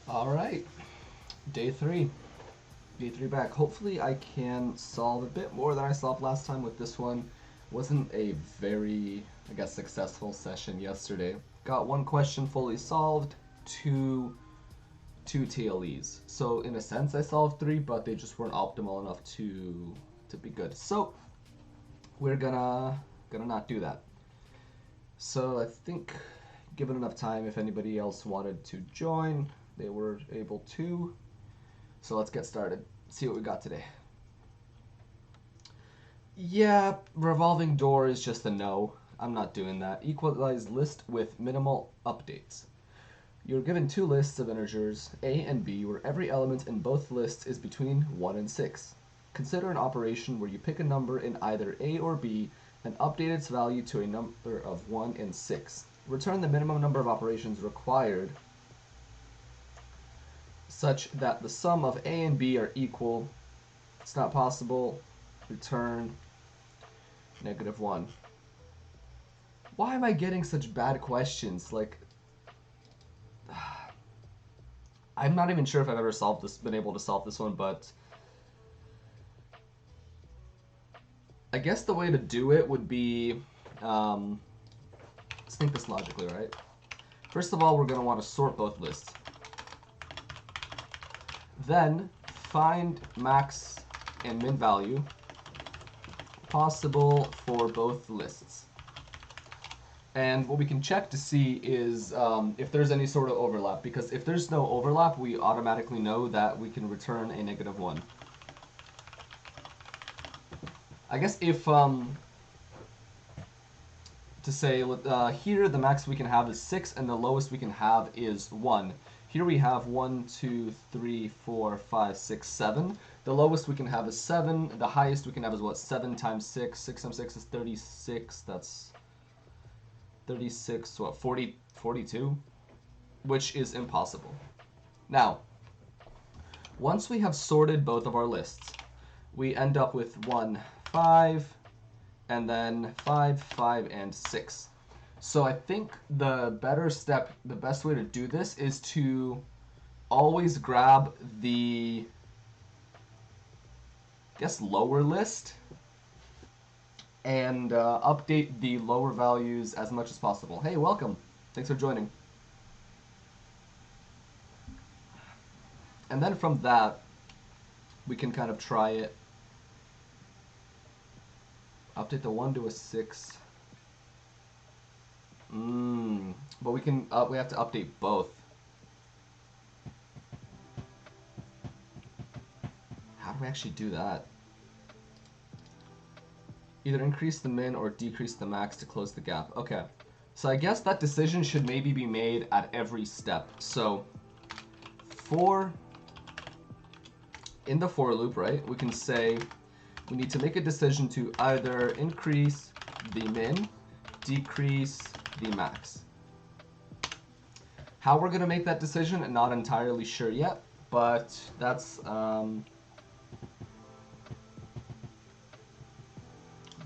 All right, day three. Day three back. Hopefully I can solve a bit more than I solved last time with this one. Wasn't a very, I guess, successful session yesterday. Got one question fully solved, two TLEs. So in a sense I solved three, but they just weren't optimal enough to be good. So we're gonna not do that. So I think given enough time, if anybody else wanted to join, they were able to. So let's get started. See what we got today. Yeah, revolving door is just a no. I'm not doing that. Equalize list with minimal updates. You're given two lists of integers, a and b, where every element in both lists is between 1 and 6. Consider an operation where you pick a number in either a or b and update its value to a number of 1 and 6. Return the minimum number of operations required such that the sum of a and b are equal. It's not possible. Return -1. Why am I getting such bad questions? Like, I'm not even sure if I've ever been able to solve this one, but I guess the way to do it would be, let's think this logically, right? First of all, we're going to want to sort both lists. Then find max and min value possible for both lists. And what we can check to see is if there's any sort of overlap, because if there's no overlap, we automatically know that we can return a -1. I guess if, to say, here the max we can have is 6 and the lowest we can have is 1. Here we have 1, 2, 3, 4, 5, 6, 7. The lowest we can have is 7. The highest we can have is what? 7 times 6. 6 times 6 is 36. That's 36, what, 42? Which is impossible. Now, once we have sorted both of our lists, we end up with 1, 5, and then 5, 5, and 6. So I think the best way to do this is to always grab the, I guess, lower list and update the lower values as much as possible. Hey, welcome. Thanks for joining. And then from that, we can kind of try it. Update the 1 to a 6. But we have to update both. How do we actually do that? Either increase the min or decrease the max to close the gap. Okay. So I guess that decision should maybe be made at every step. So in the for loop, right, we can say we need to make a decision to either increase the min, decrease the max. How we're going to make that decision, I'm not entirely sure yet, but that's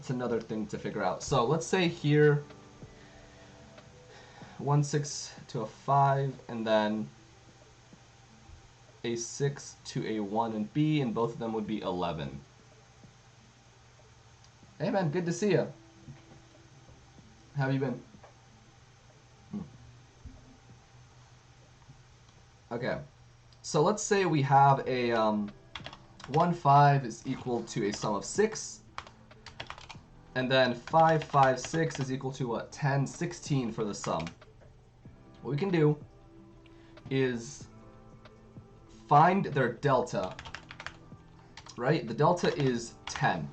another thing to figure out. So let's say here 1, 6 to a 5, and then a 6 to a 1 and b, and both of them would be 11. Hey man, good to see you. How have you been? Okay, so let's say we have a 1, 5 is equal to a sum of 6, and then 5, 5, 6 is equal to what? 10, 16 for the sum. What we can do is find their delta, right? The delta is 10.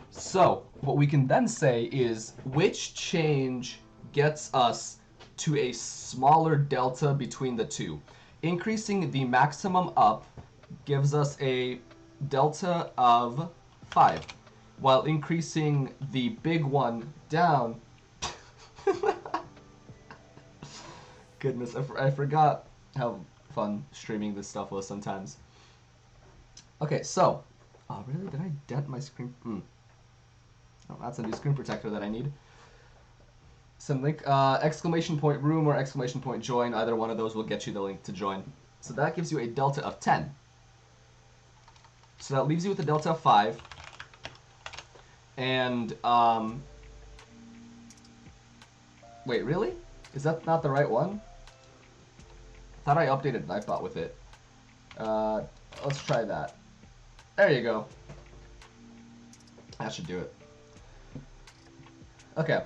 So what we can then say is which change gets us to a smaller delta between the two. Increasing the maximum up gives us a delta of 5, while increasing the big one down. Goodness, I forgot how fun streaming this stuff was sometimes. Okay, so, oh really? Did I dent my screen? Oh, that's a new screen protector that I need. Some link, exclamation point room or exclamation point join. Either one of those will get you the link to join. So that gives you a delta of 10. So that leaves you with a delta of 5. And, wait, really? Is that not the right one? I thought I updated Knifebot with it. Let's try that. There you go. That should do it. Okay.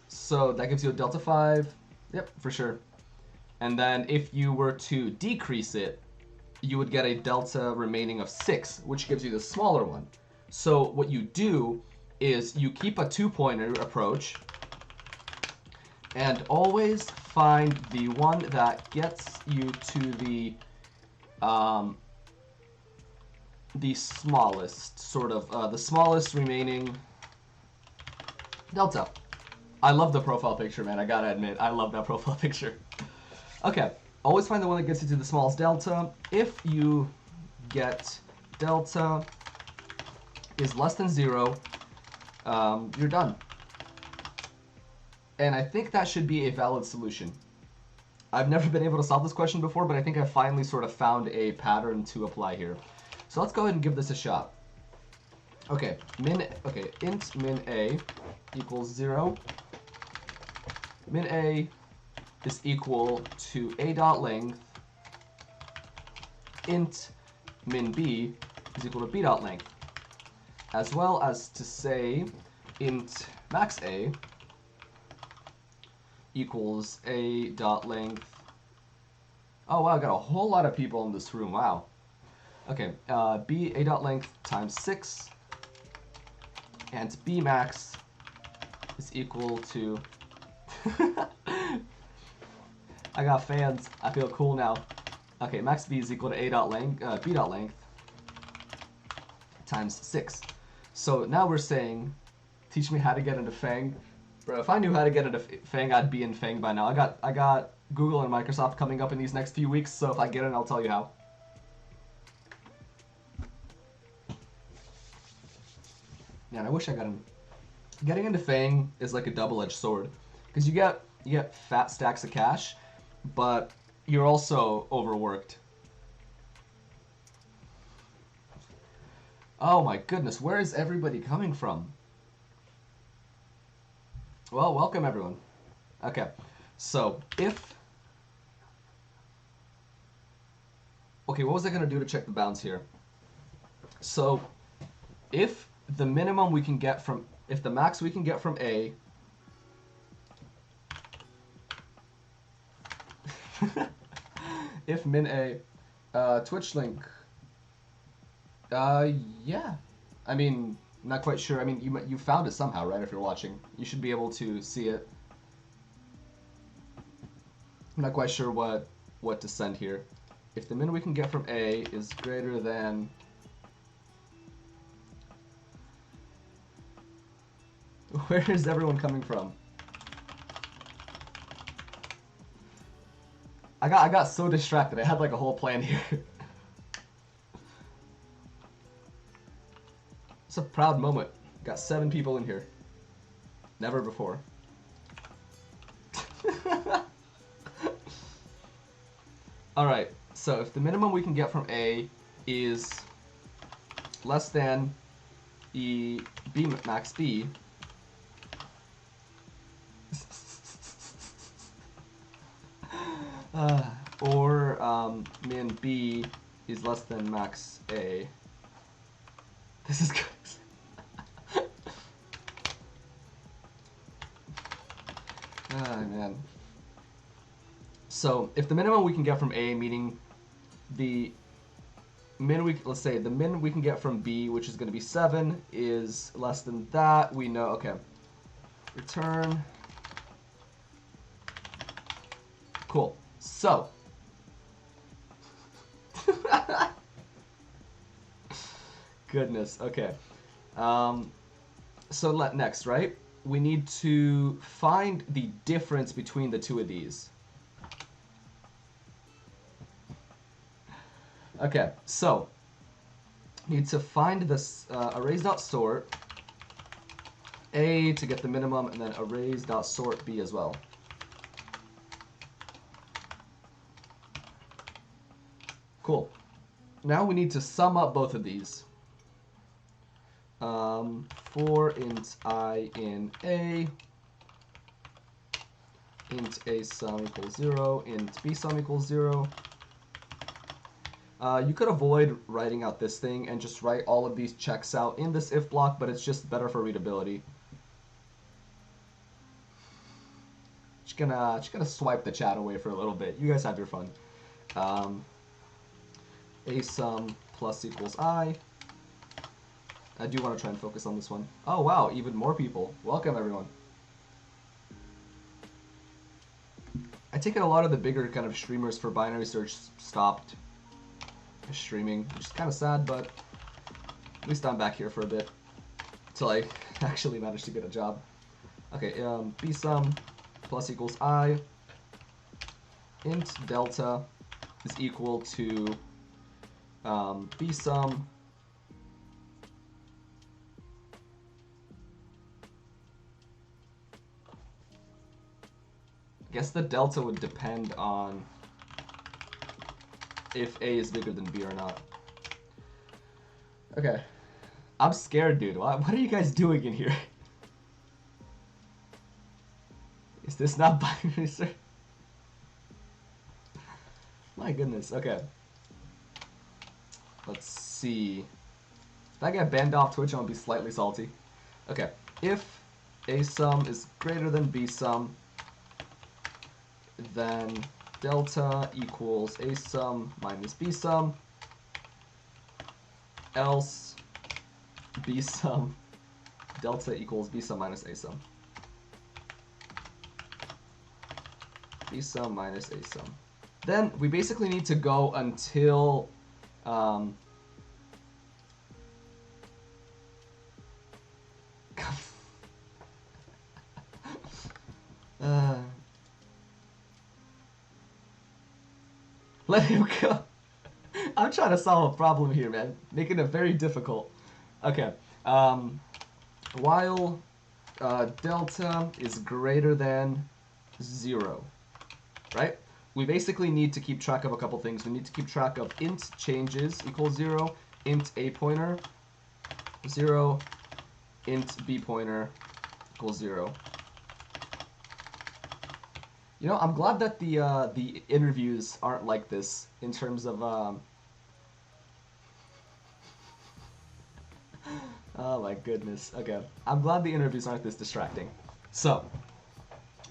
So that gives you a delta 5. Yep, for sure. And then if you were to decrease it, you would get a delta remaining of 6, which gives you the smaller one. So what you do is you keep a 2-pointer approach and always find the one that gets you to the smallest, sort of, the smallest remaining delta. I love the profile picture, man. I gotta admit, I love that profile picture. Okay, always find the one that gets you to the smallest delta. If you get delta is less than 0, you're done. And I think that should be a valid solution. I've never been able to solve this question before, but I think I finally sort of found a pattern to apply here. So let's go ahead and give this a shot. Okay, int min a equals 0. Min a is equal to a dot length. Int min b is equal to b dot length. As well as to say int max a equals a dot length. Oh wow, I got a whole lot of people in this room. Wow. Okay, b a dot length times 6, and b max is equal to. I got fans. I feel cool now. Okay, max b is equal to a dot length, b dot length times 6. So now we're saying, teach me how to get into Fang. Bro, if I knew how to get into Fang, I'd be in Fang by now. I got Google and Microsoft coming up in these next few weeks, so if I get in, I'll tell you how. Man, I wish I got in. Getting into Fang is like a double-edged sword, because you get fat stacks of cash, but you're also overworked. Oh my goodness, where is everybody coming from? Well, welcome everyone. Okay, so if... Okay, what was I going to do to check the bounds here? So, if the minimum we can get from... If the max we can get from A... if min A... Twitch link... yeah. I mean, not quite sure. I mean, you found it somehow, right? If you're watching, you should be able to see it. I'm not quite sure what to send here. If the min we can get from A is greater than... Where is everyone coming from? I got so distracted. I had like a whole plan here. It's a proud moment. Got 7 people in here. Never before. Alright, so if the minimum we can get from A is less than B max B, or min B is less than max A. This is good. Oh, man. So, if the minimum we can get from A, meaning the min let's say the min we can get from B, which is going to be 7, is less than that, we know, okay. Return. Cool. So. Goodness, okay. So next, right? We need to find the difference between the two of these. Okay, so need to find this arrays.sort A to get the minimum, and then arrays.sort B as well. Cool. Now we need to sum up both of these. For int I in A, int A sum equals 0, int B sum equals 0. You could avoid writing out this thing and just write all of these checks out in this if block, but it's just better for readability. Just gonna swipe the chat away for a little bit. You guys have your fun. A sum plus equals I. I do want to try and focus on this one. Oh wow, even more people. Welcome everyone. I take it a lot of the bigger kind of streamers for BinarySearch stopped streaming, which is kind of sad, but at least I'm back here for a bit until I actually manage to get a job. Okay, B sum plus equals I. Int delta is equal to B sum I guess the delta would depend on if A is bigger than B or not. Okay. I'm scared, dude. What are you guys doing in here? Is this not binary search? My goodness. Okay. Let's see. If I get banned off Twitch, I'm gonna be slightly salty. Okay. If A sum is greater than B sum, then delta equals A sum minus B sum, else B sum delta equals B sum minus A sum. B sum minus A sum. Then we basically need to go until let him go. I'm trying to solve a problem here, man. Making it very difficult. Okay. While delta is greater than 0, right? We basically need to keep track of a couple things. We need to keep track of int changes equals 0, int A pointer 0, int B pointer equals 0. You know, I'm glad that the interviews aren't like this in terms of oh my goodness. Okay, I'm glad the interviews aren't this distracting. So,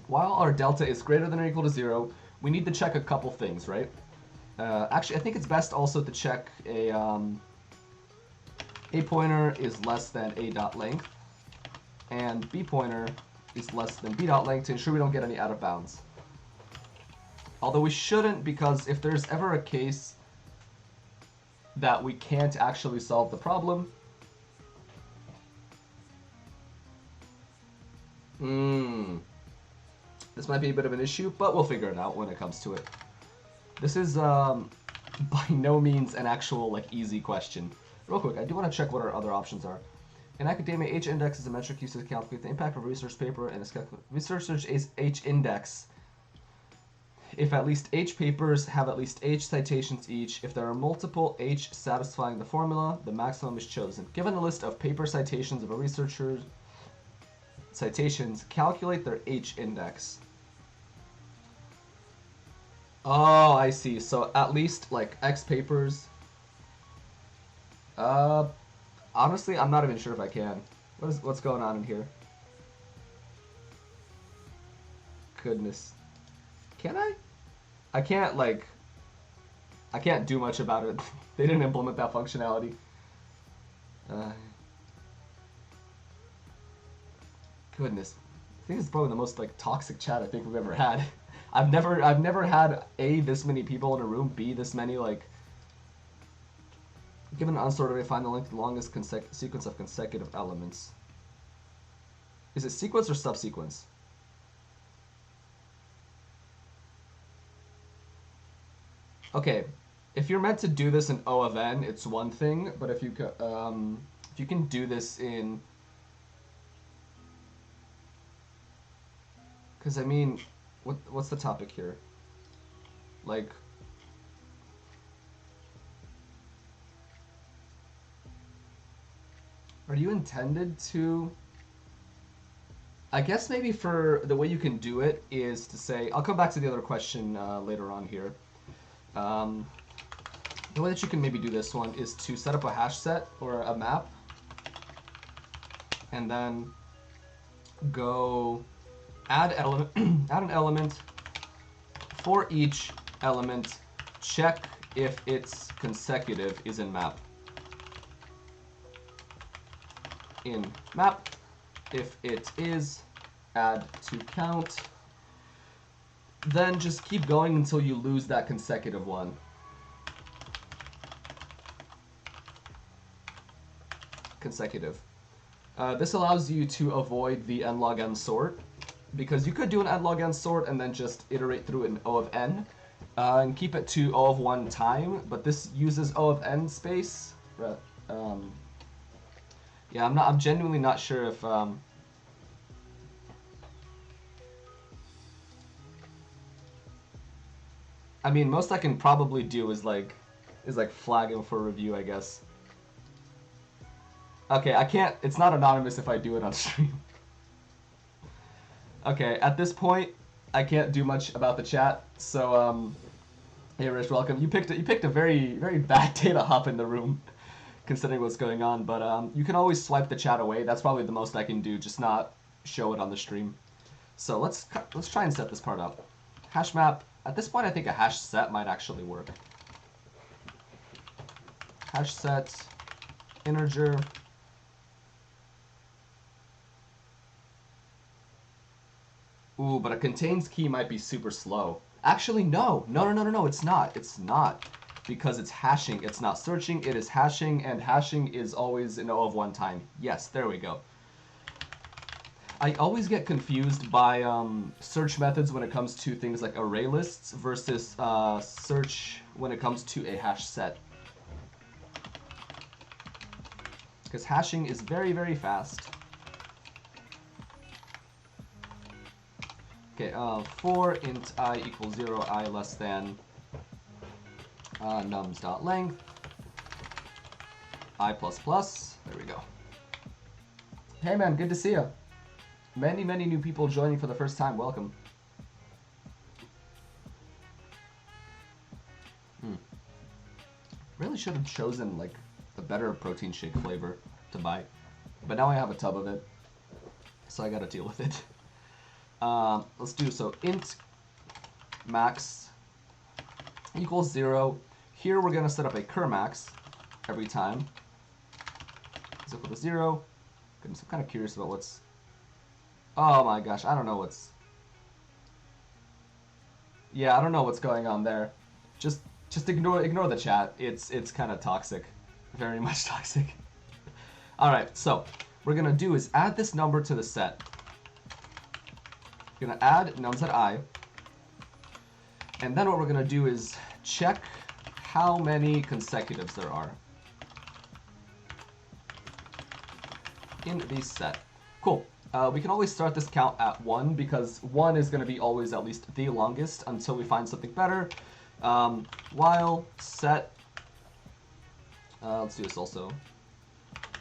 while our delta is greater than or equal to 0, we need to check a couple things, right? Actually, I think it's best also to check a pointer is less than a dot length, and B pointer is less than B dot length to ensure we don't get any out of bounds. Although we shouldn't, because if there's ever a case that we can't actually solve the problem, this might be a bit of an issue, but we'll figure it out when it comes to it. This is by no means an actual like easy question. Real quick, I do want to check what our other options are. In academia, H-index is a metric used to calculate the impact of a research paper, and research is H-index. If at least H papers have at least H citations each, if there are multiple H satisfying the formula, the maximum is chosen. Given a list of paper citations of a researcher's citations, calculate their H index. Oh, I see. So at least like X papers. Honestly, I'm not even sure if I can. What's going on in here? Goodness. Can I? I can't, like... I can't do much about it. They didn't implement that functionality. Goodness. I think it's probably the most, like, toxic chat I think we've ever had. I've never had A, this many people in a room, B, this many, like... Given an unsorted array, find the longest sequence of consecutive elements. Is it sequence or subsequence? Okay, if you're meant to do this in O of n, it's one thing, but if you can do this in... Because, I mean, what's the topic here? Like... Are you intended to... I guess maybe for the way you can do it is to say... I'll come back to the other question later on here. The way that you can maybe do this one is to set up a hash set or a map. And then go add element, add an element. For each element, check if its consecutive is in map. In map, if it is, add to count. Then just keep going until you lose that consecutive one. Consecutive. This allows you to avoid the n log n sort, because you could do an n log n sort and then just iterate through an O of n and keep it to O of 1 time, but this uses O of n space. Yeah, I'm genuinely not sure if I mean, most I can probably do is like flag him for review, I guess. Okay, I can't, it's not anonymous if I do it on stream. Okay, at this point, I can't do much about the chat, so, hey Rich, welcome. You picked a very, very bad day to hop in the room, considering what's going on, but you can always swipe the chat away. That's probably the most I can do, just not show it on the stream. So let's try and set this part up. Hash map. At this point, I think a hash set might actually work. Hash set, integer. Ooh, but a contains key might be super slow. Actually, no, it's not. It's not. Because it's hashing. It's not searching, it is hashing, and hashing is always an O of 1 time. Yes, there we go. I always get confused by search methods when it comes to things like array lists versus search when it comes to a hash set. Because hashing is very, very fast. Okay, for int I equals 0, I less than nums.length, I plus plus. There we go. Hey man, good to see you. Many, many new people joining for the first time. Welcome. Really should have chosen like a better protein shake flavor to buy, but now I have a tub of it, so I gotta deal with it. Let's do so. Int max equals 0. Here we're gonna set up a cur max every time is equal to 0. I'm kind of curious about what's. Oh my gosh, I don't know what's. Yeah, I don't know what's going on there. Just ignore the chat. It's kind of toxic, very much toxic. All right, so what we're gonna do is add this number to the set. We're gonna add nums at I, and then what we're gonna do is check how many consecutives there are in the set. Cool. We can always start this count at 1 because 1 is going to be always at least the longest until we find something better. While set, let's do this also,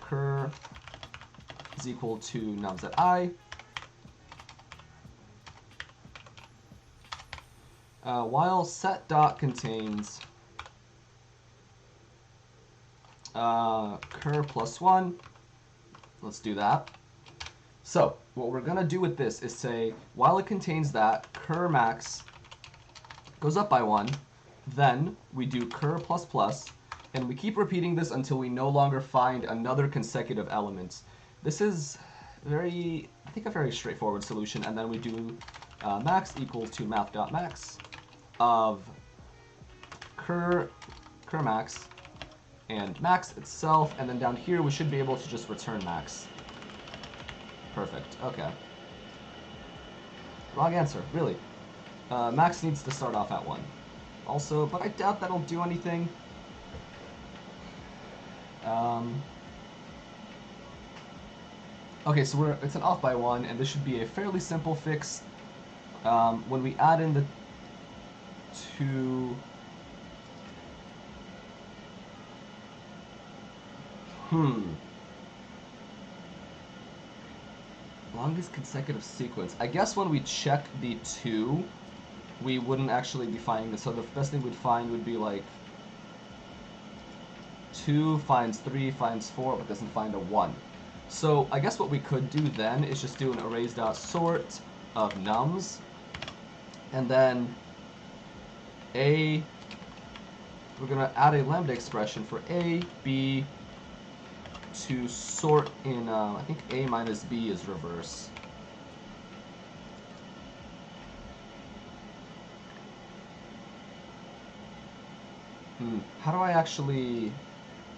cur is equal to nums at I. While set dot contains cur plus 1. Let's do that. So what we're gonna do with this is say while it contains that, cur max goes up by 1, then we do cur plus plus, and we keep repeating this until we no longer find another consecutive element. This is I think a very straightforward solution, and then we do max equals to math.max of cur max and max itself, and then down here we should be able to just return max. Perfect, okay. Wrong answer, really. Max needs to start off at 1. Also, but I doubt that'll do anything. Okay, so it's an off by 1, and this should be a fairly simple fix. When we add in the 2... Longest consecutive sequence. I guess when we check the 2, we wouldn't actually be finding this. So the best thing we'd find would be like 2 finds 3 finds 4, but doesn't find a 1. So I guess what we could do then is just do an arrays.sort of nums, and then we're gonna add a lambda expression for a, b, to sort in, I think a minus b is reverse. How do I actually...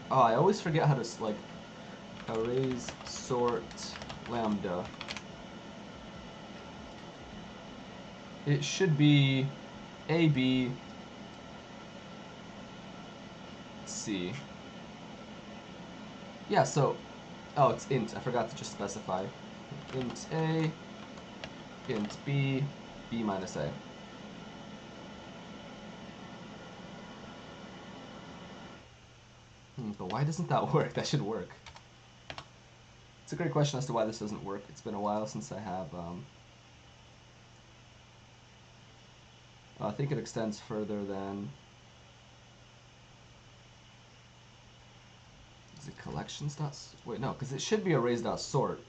Oh, I always forget how to, like, arrays sort lambda. It should be a, b, c. Yeah, so... Oh, it's int. I forgot to just specify. Int a, int b, b minus a. But why doesn't that work? That should work. It's a great question as to why this doesn't work. It's been a while since I have... I think it extends further than... Is it collections dot... Wait, no, because it should be arrays dot sort.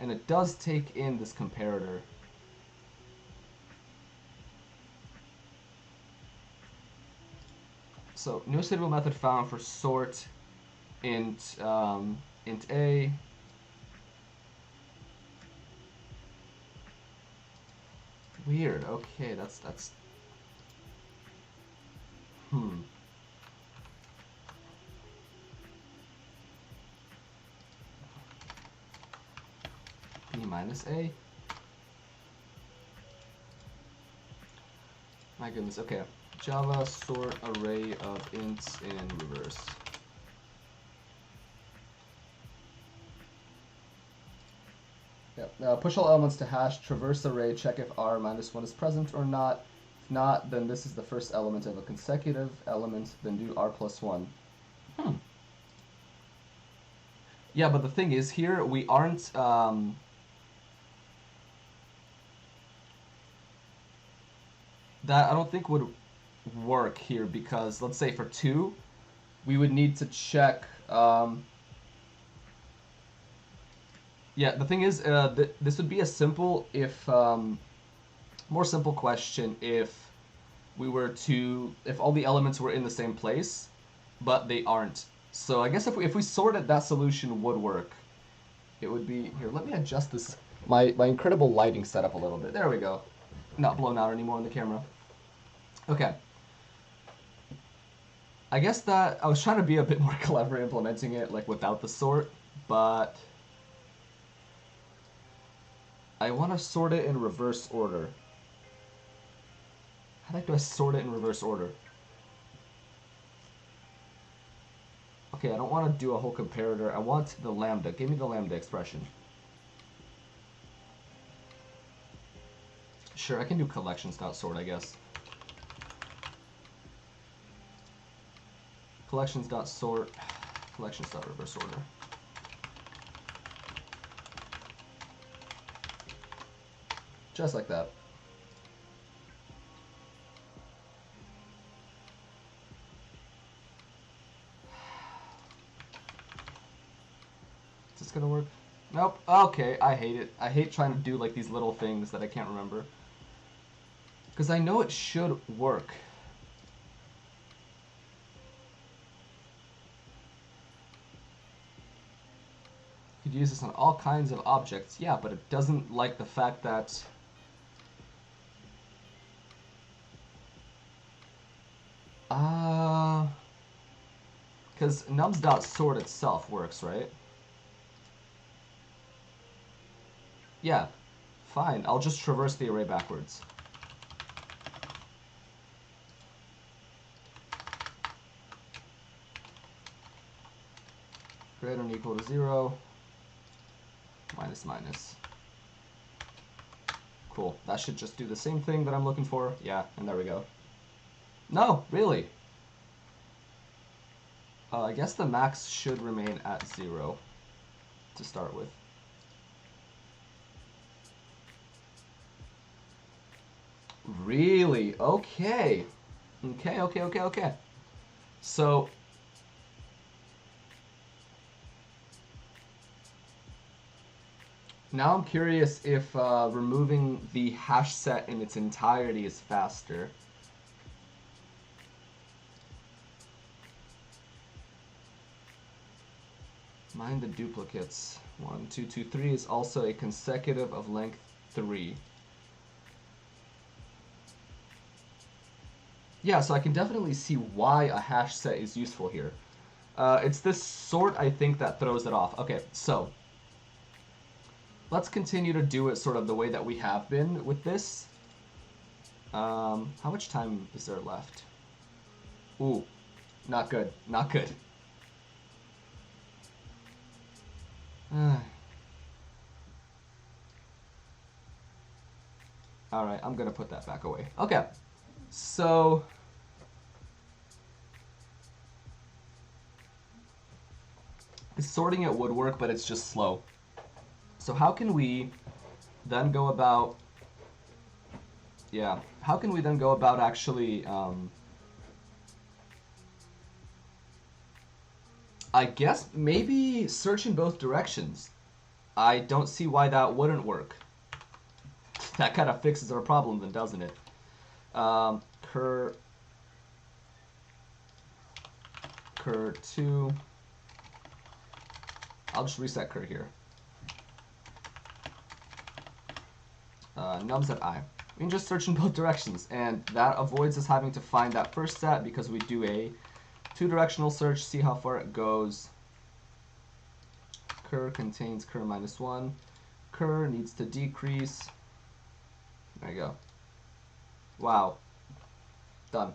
And it does take in this comparator. So, no suitable method found for sort int a. Weird. Okay, that's b minus a. My goodness. Okay. Java sort array of ints in reverse. Yep. Push all elements to hash, traverse array, check if r minus 1 is present or not. If not, then this is the first element of a consecutive element, then do r plus 1. Yeah, but the thing is here, we aren't... that I don't think would work here, because let's say for 2, we would need to check... Yeah, the thing is, this would be a simple if, more simple question if we were to, if all the elements were in the same place, but they aren't. So I guess if we sorted, that solution would work. It would be, here, let me adjust this, my incredible lighting setup a little bit. There we go. Not blown out anymore on the camera. Okay. I guess that, I was trying to be a bit more clever implementing it, like without the sort, but... I want to sort it in reverse order. How the heck do I sort it in reverse order? Okay, I don't want to do a whole comparator. I want the lambda. Give me the lambda expression. Sure, I can do collections.sort, I guess. Collections.sort, collections.reverse order. Just like that. Is this gonna work? Nope. Okay, I hate it. I hate trying to do like these little things that I can't remember. Because I know it should work. You could use this on all kinds of objects. Yeah, but it doesn't like the fact that... Because nums.sort itself works, right? Yeah, fine. I'll just traverse the array backwards. Greater than or equal to 0. Minus minus. Cool. That should just do the same thing that I'm looking for. Yeah, and there we go. No, really. I guess the max should remain at 0 to start with. Really? Okay. Okay. So now I'm curious if removing the hash set in its entirety is faster. Mind the duplicates. 1, 2, 2, 3 is also a consecutive of length 3. Yeah, so I can definitely see why a hash set is useful here. It's this sort, I think, that throws it off. Okay, so let's continue to do it sort of the way that we have been with this. How much time is there left? Ooh, not good, not good. Alright, I'm gonna put that back away. Okay, so sorting it would work, but it's just slow. So how can we then go about... Yeah, how can we then go about actually... I guess maybe search in both directions. I don't see why that wouldn't work. That kind of fixes our problem then, doesn't it? Cur 2. I'll just reset cur here. Nums at I. We can just search in both directions, and that avoids us having to find that first set because we do a two-directional search, see how far it goes. Cur contains cur minus 1. Cur needs to decrease. There you go. Wow. Done.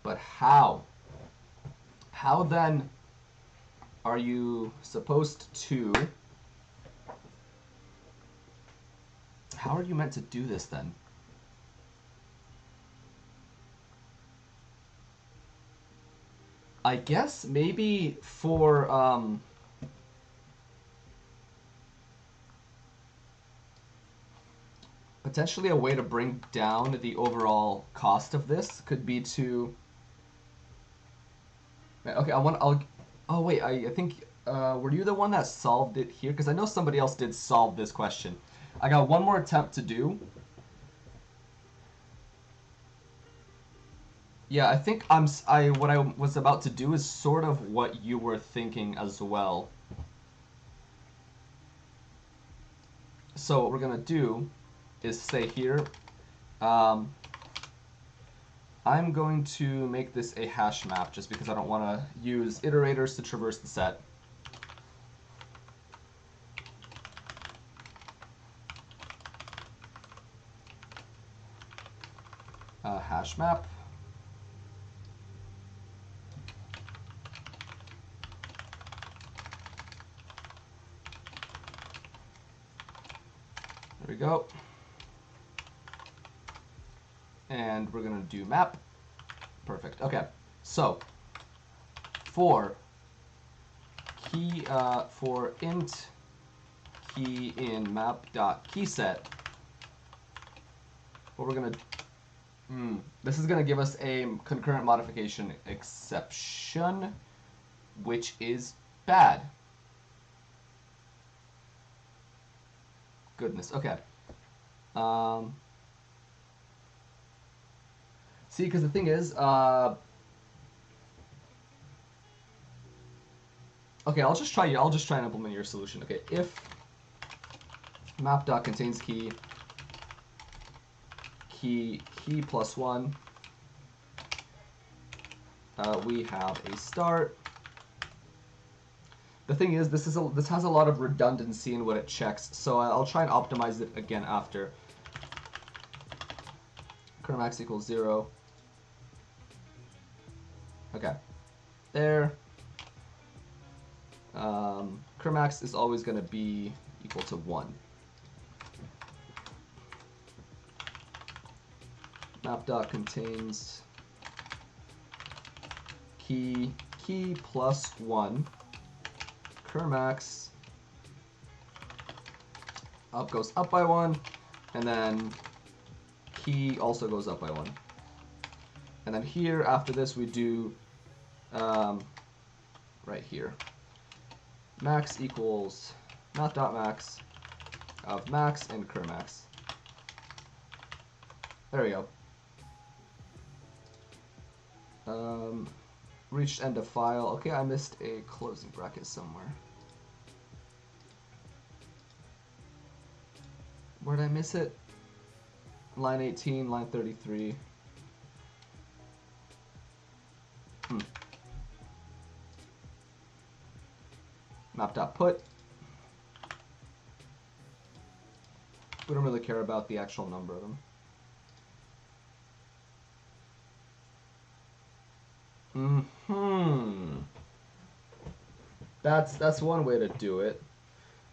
But how? How then are you supposed to... How are you meant to do this then? I guess maybe for potentially a way to bring down the overall cost of this could be to... Okay, oh wait, I think were you the one that solved it here? Because I know somebody else did solve this question. I got one more attempt to do. Yeah, I think what I was about to do is sort of what you were thinking as well. So what we're gonna do is say here, I'm going to make this a hash map just because I don't want to use iterators to traverse the set. Hash map. There we go. And we're going to do map. Perfect. Okay. So for int key in map.keyset, what we're going to this is going to give us a concurrent modification exception, which is bad. Goodness. Okay. See, because the thing is, okay, I'll just try and implement your solution. Okay, if map.contains key plus 1, we have a start. The thing is, this has a lot of redundancy in what it checks, so I'll try and optimize it again after. Curmax equals 0. Okay, there. Curmax is always going to be equal to 1. Map.contains key plus 1, cur max, up goes up by 1, and then key also goes up by 1. And then here, after this, we do right here. Max equals not dot max of max and cur max. There we go. Reached end of file. Okay, I missed a closing bracket somewhere. Where did I miss it? Line 18, line 33. Map.put. We don't really care about the actual number of them. That's one way to do it.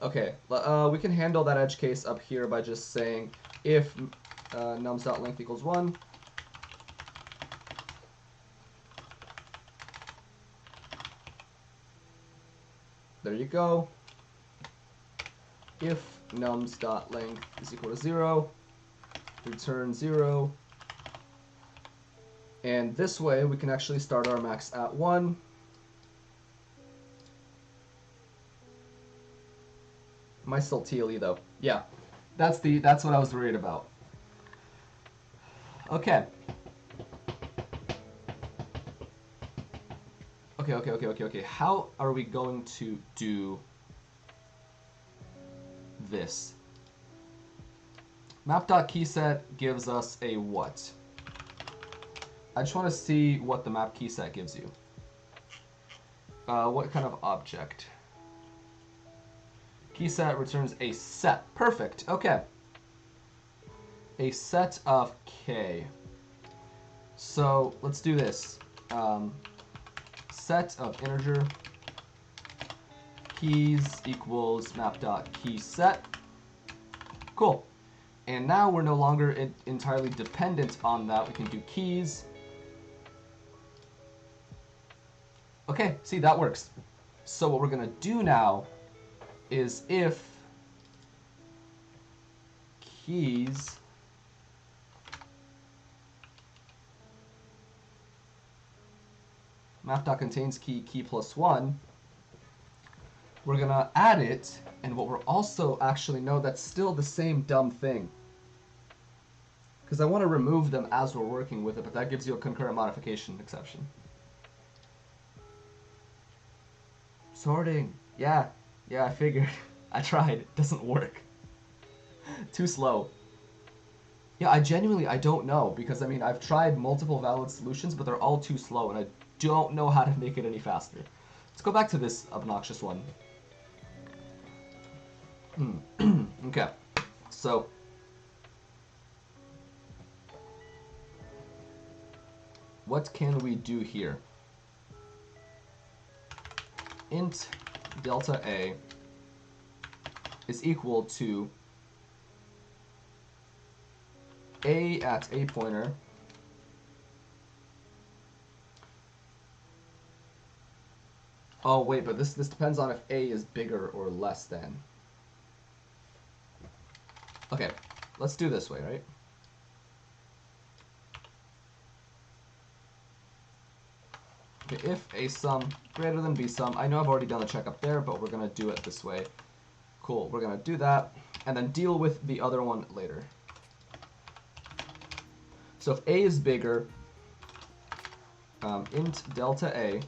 Okay, we can handle that edge case up here by just saying if nums.length equals 1. There you go. If nums.length is equal to 0, return 0. And this way we can actually start our max at 1. Am I still TLE though? Yeah. That's what I was worried about. Okay. Okay. How are we going to do this? Map.keyset gives us a what? I just want to see what the map keyset gives you. What kind of object? Keyset returns a set. Perfect. Okay. A set of k. So let's do this. Set of integer keys equals map.keyset. Cool. And now we're no longer entirely dependent on that. We can do keys. Okay, see, that works. So what we're going to do now is if keys map.contains key plus 1, we're going to add it, and what we're also actually know that's still the same dumb thing. Because I want to remove them as we're working with it, but that gives you a concurrent modification exception. Sorting. Yeah, I figured. I tried. It doesn't work. Too slow. Yeah, I don't know, because I mean, I've tried multiple valid solutions, but they're all too slow, and I don't know how to make it any faster. Let's go back to this obnoxious one. Okay, so what can we do here? Int delta A is equal to A at A pointer oh wait, but this depends on if A is bigger or less than. Okay, let's do this way, right? Okay, if A sum greater than B sum, I know I've already done the check up there, but we're gonna do it this way. Cool, we're gonna do that, and then deal with the other one later. So if A is bigger, int delta A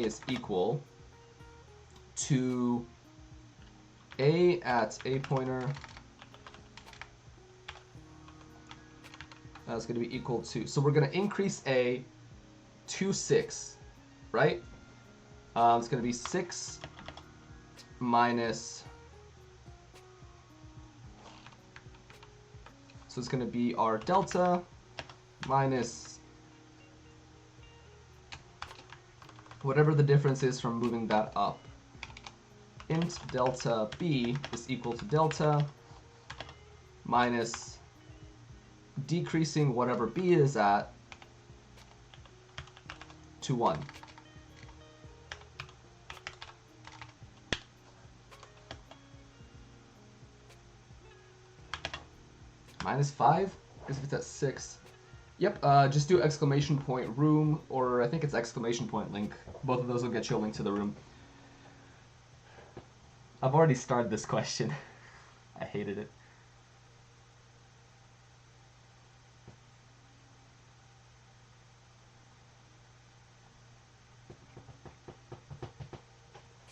is equal to A at A pointer. That's going to be equal to, so we're going to increase A to 6, right? It's going to be 6 minus, so it's going to be our delta minus whatever the difference is from moving that up. Int delta B is equal to delta minus decreasing whatever b is at to 1. -5? Because if it's at 6. Yep, just do exclamation point room, or I think it's exclamation point link. Both of those will get you a link to the room. I've already started this question. I hated it.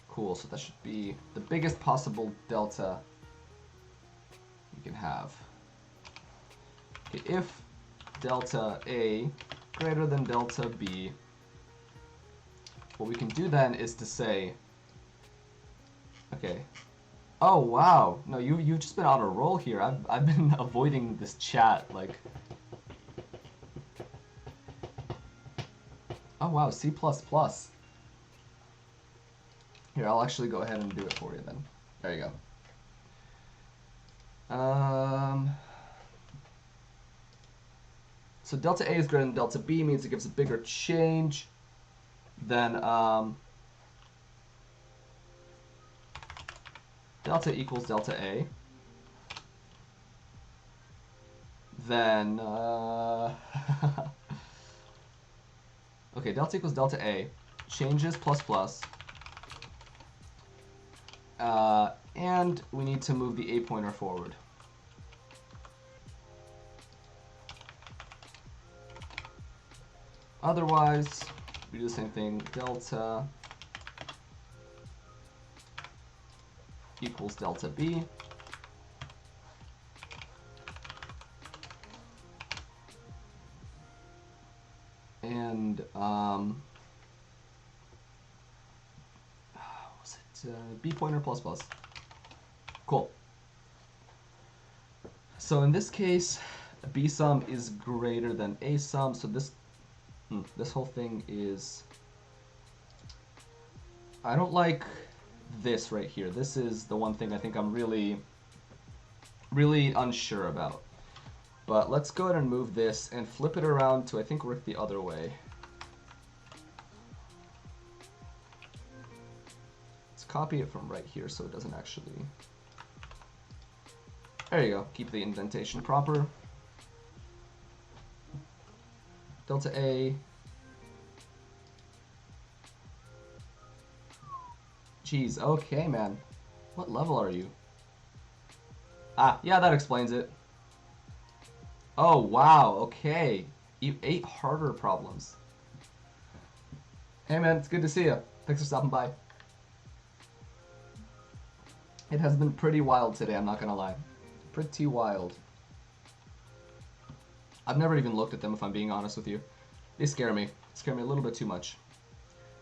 Cool, so that should be the biggest possible delta you can have. Okay, if delta A greater than delta B, what we can do then is to say, okay, oh wow, no, you've just been on a roll here. I've been avoiding this chat, like, oh wow, C++. Here, I'll actually go ahead and do it for you then. There you go. So delta A is greater than delta B means it gives a bigger change than delta equals delta A. Then, okay, delta equals delta A, changes plus plus, and we need to move the A pointer forward. Otherwise, we do the same thing, delta equals delta B. And, was it B pointer plus plus? Cool. So in this case, B sum is greater than A sum, so this whole thing is, I don't like this right here. This is the one thing I think I'm really unsure about. But let's go ahead and move this and flip it around to, I think, work the other way. Let's copy it from right here so it doesn't actually... There you go. Keep the indentation proper. Delta A. Jeez, okay, man. What level are you? Ah, yeah, that explains it. Oh, wow, okay. You 8 harder problems. Hey, man, it's good to see you. Thanks for stopping by. It has been pretty wild today, I'm not gonna lie. Pretty wild. I've never even looked at them, if I'm being honest with you. They scare me. Scare me a little bit too much.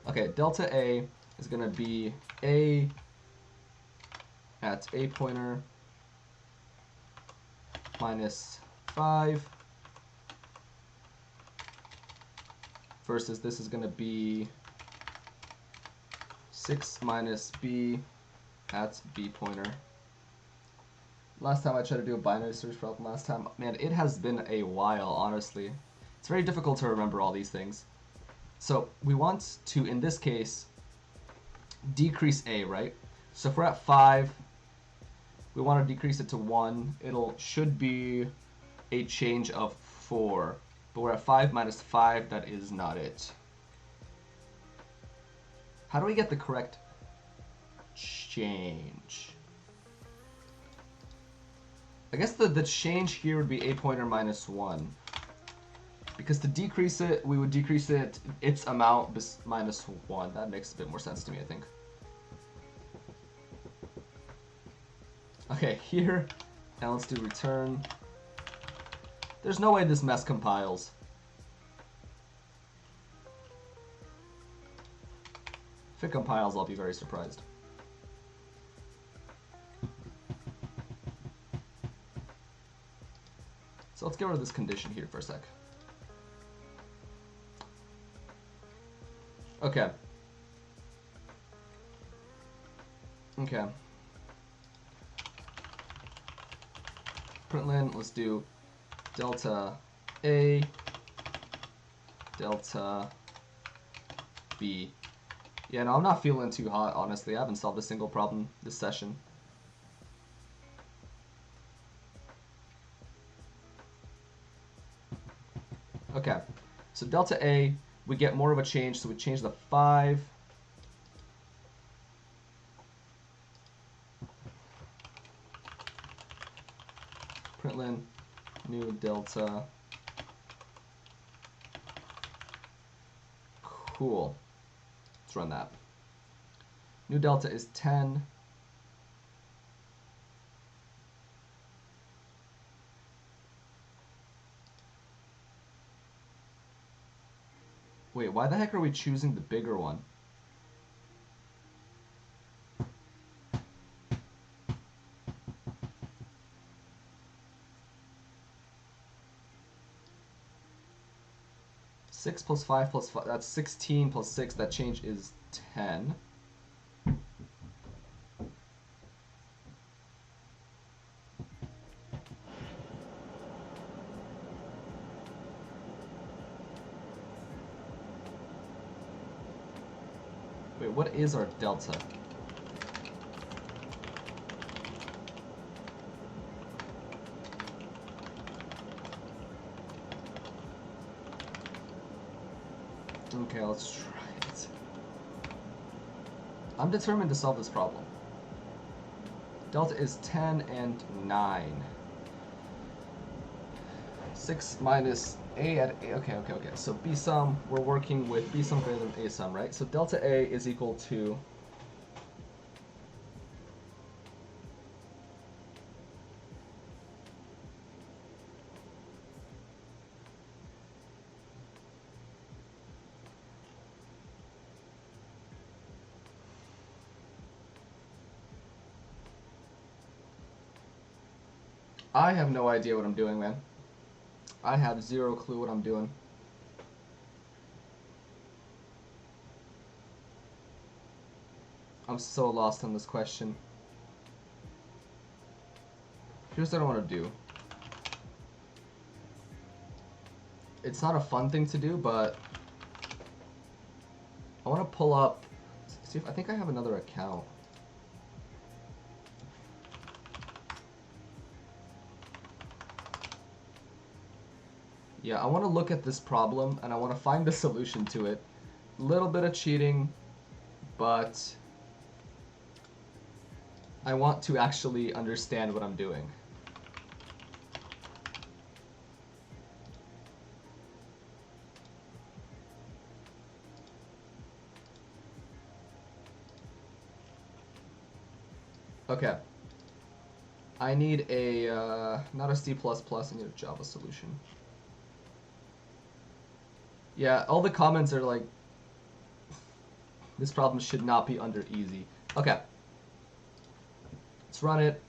Okay, delta A is gonna be A at A pointer minus 5 versus this is going to be 6 minus B at B pointer. Last time I tried to do a binary search problem last time, man, it has been a while, honestly. It's very difficult to remember all these things. So we want to, in this case, decrease A, right? So if we're at 5, we want to decrease it to 1. Should be a change of 4. But we're at 5 minus 5, that is not it. How do we get the correct change? I guess the change here would be A pointer minus 1. Because to decrease it, we would decrease it its amount minus 1. That makes a bit more sense to me, I think. Okay, here, now let's do return. There's no way this mess compiles. If it compiles, I'll be very surprised. So let's get rid of this condition here for a sec. Okay. Okay. Println, let's do delta A, delta B. Yeah, no, I'm not feeling too hot, honestly. I haven't solved a single problem this session. Okay, so delta A, we get more of a change, so we change the 5. Println new delta. Cool. Let's run that. New delta is 10. Wait, why the heck are we choosing the bigger one? Six plus 5 plus 5, that's 16 plus 6, that change is 10. Wait, what is our delta? Okay, let's try it. I'm determined to solve this problem. Delta is 10 and 9. 6 minus A at A. Okay. So B sum, we're working with B sum greater than A sum, right? So delta A is equal to I have no idea what I'm doing, man. I have zero clue what I'm doing. I'm so lost on this question. Here's what I want to do. It's not a fun thing to do, but I want to pull up, see if I think I have another account. Yeah, I want to look at this problem and I want to find the solution to it. A little bit of cheating, but I want to actually understand what I'm doing. Okay. I need a, not a C++, I need a Java solution. Yeah, all the comments are like, this problem should not be under easy. Okay. Let's run it.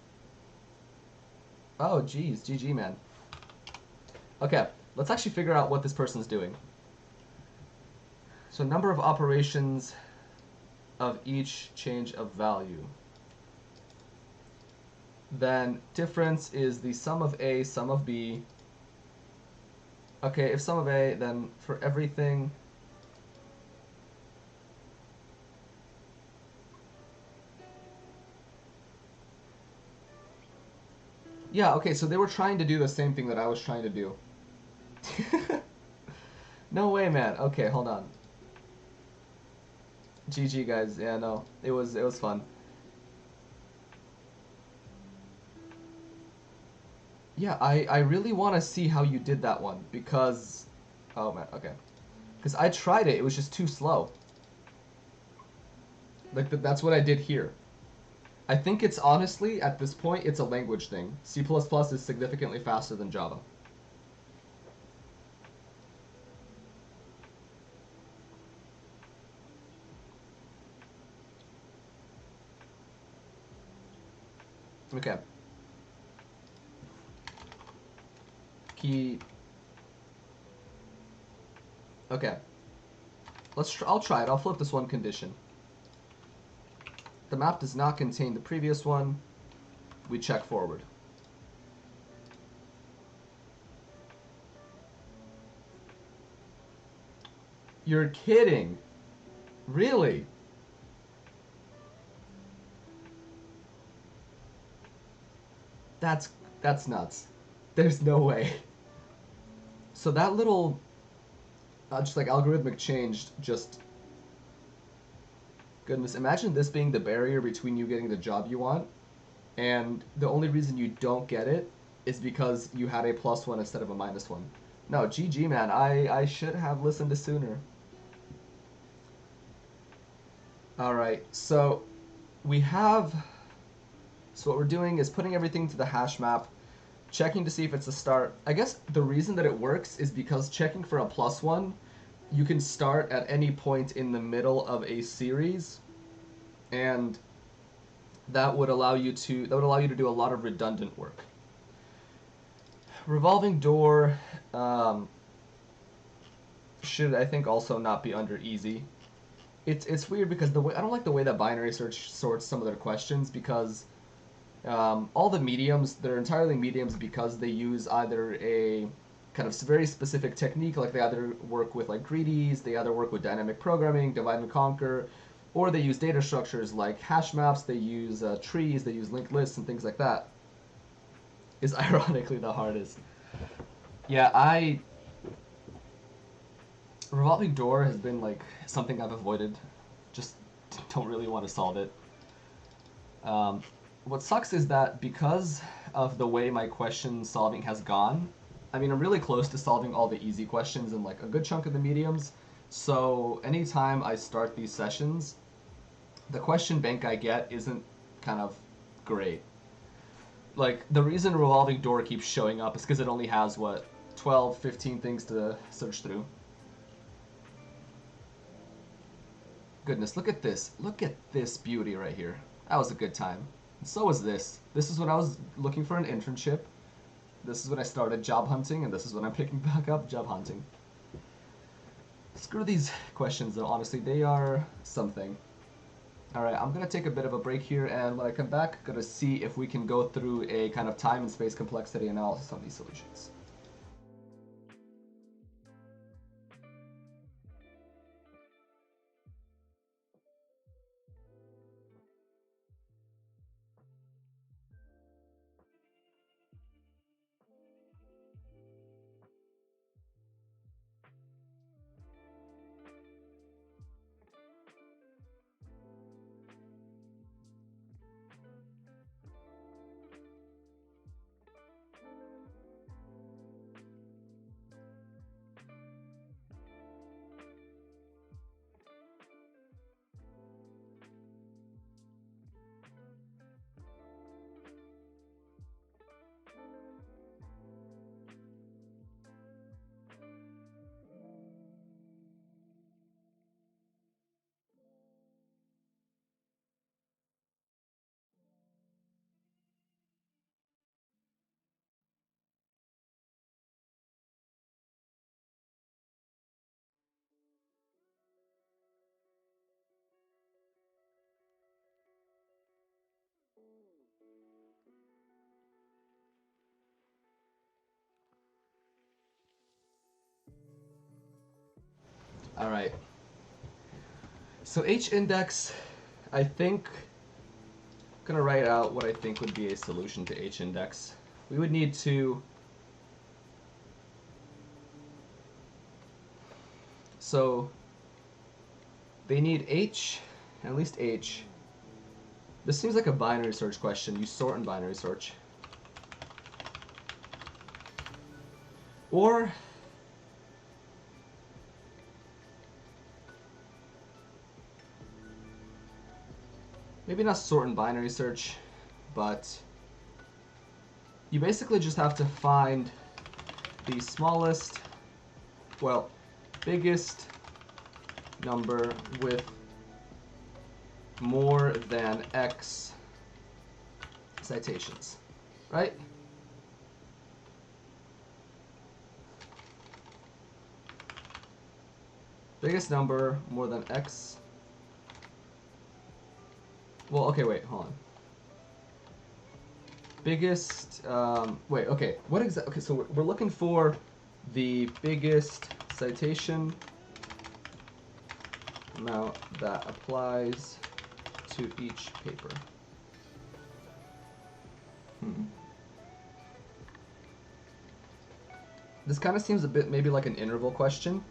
Oh, geez, GG, man. Okay, let's actually figure out what this person's doing. So number of operations of each change of value. Then difference is the sum of A, sum of B. Okay, if sum of A, then for everything, yeah, okay, so they were trying to do the same thing that I was trying to do. No way, man. Okay, hold on. GG, guys. Yeah, no, it was fun. Yeah, I really want to see how you did that one because, oh man, okay, because I tried it, it was just too slow. Like that's what I did here. I think it's honestly at this point it's a language thing. C++ is significantly faster than Java. Okay. Key. Okay. I'll try it. I'll flip this one condition. The map does not contain the previous one. We check forward. You're kidding. Really? That's that's nuts. There's no way. So that little just like algorithmic change just goodness, imagine this being the barrier between you getting the job you want and the only reason you don't get it is because you had a +1 instead of a -1. No, GG man, I should have listened to sooner. All right, so we have. So what we're doing is putting everything to the hash map, checking to see if it's a start. I guess the reason that it works is because checking for a +1, you can start at any point in the middle of a series, and that would allow you to do a lot of redundant work. Revolving door should I think also not be under easy. It's weird because the way I don't like the way that BinarySearch sorts some of their questions because all the mediums they're entirely mediums because they use either a kind of very specific technique, like they either work with like greedies, they either work with dynamic programming, divide and conquer, or they use data structures like hash maps, they use trees, they use linked lists and things like that. Is ironically the hardest. Yeah, I revolving door has been like something I've avoided. Just don't really want to solve it. Um, what sucks is that because of the way my question solving has gone, I mean, I'm really close to solving all the easy questions and like a good chunk of the mediums. So anytime I start these sessions, the question bank I get isn't kind of great. Like, the reason revolving door keeps showing up is because it only has, what, 12, 15 things to search through. Goodness, look at this. Look at this beauty right here. That was a good time. And so was this. This is when I was looking for an internship. This is when I started job hunting, and this is when I'm picking back up job hunting. Screw these questions, though, honestly. They are something. Alright, I'm going to take a bit of a break here, and when I come back, I'm going to see if we can go through a kind of time and space complexity analysis on these solutions. Alright. So H-index, I think, I'm going to write out what I think would be a solution to H-index. We would need to... So, they need H, at least H. This seems like a binary search question. You sort in binary search. Or... maybe not sort in binary search, but you basically just have to find the smallest, well, biggest number with more than X citations, right? Biggest number more than X. Well, okay, wait, hold on. Biggest, wait, okay, what exactly, okay, so we're looking for the biggest citation amount that applies to each paper. This kind of seems a bit maybe like an interval question.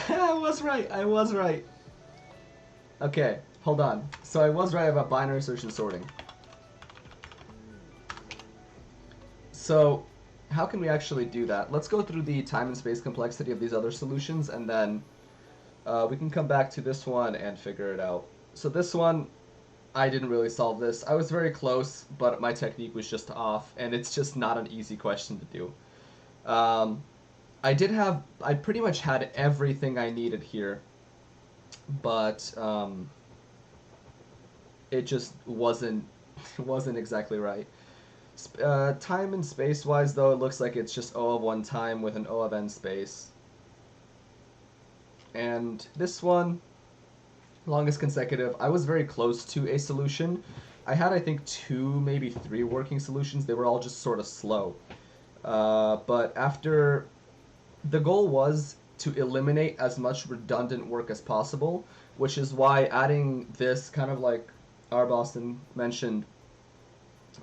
I was right. I was right. Okay, hold on. So I was right about binary search and sorting. So how can we actually do that? Let's go through the time and space complexity of these other solutions, and then we can come back to this one and figure it out. So this one, I didn't really solve this. I was very close, but my technique was just off, and it's just not an easy question to do. I pretty much had everything I needed here, but it just wasn't exactly right. Time and space wise though, it looks like it's just O of 1 time with an O of n space. And this one, longest consecutive, I was very close to a solution. I had, I think, 2, maybe 3 working solutions. They were all just sort of slow. But after, the goal was to eliminate as much redundant work as possible, which is why adding this, kind of like R. Boston mentioned,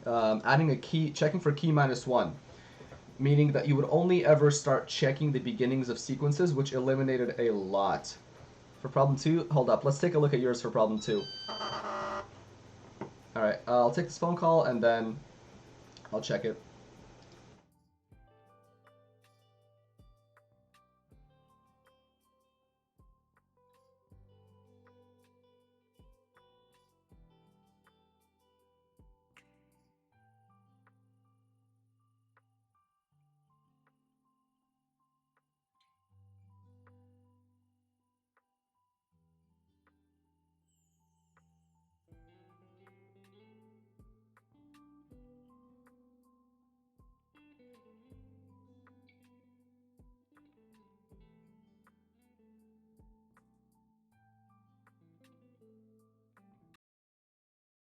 adding a key, checking for key -1, meaning that you would only ever start checking the beginnings of sequences, which eliminated a lot. For problem 2, hold up, let's take a look at yours for problem 2. Alright, I'll take this phone call and then I'll check it.